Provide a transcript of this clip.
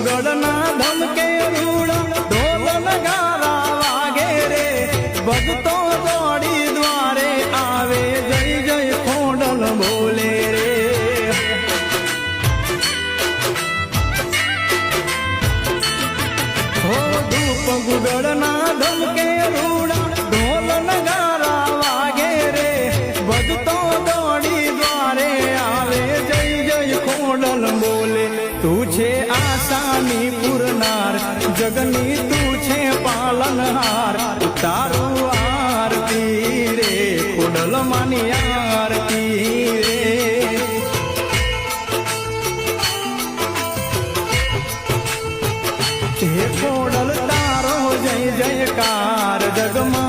ગુગળના ધમકે રૂડા ઢોલ નગારા વાગે રે ભગતો દોડી દ્વારે આવે જય જય ખોડલ બોલે રે હો ધૂપ ગુગળના ધમકે રૂડા ઢોલ નગારા વાગે રે ભગતો દોડી દ્વારે આવે જય જય ખોડલ બોલે તું છે આશાની પૂરનાર જગની તું છે પાલનહાર તારું આરતી રે ખોડલ માની આરતી રે હે ખોડલ તારો જય જયકાર જગમાં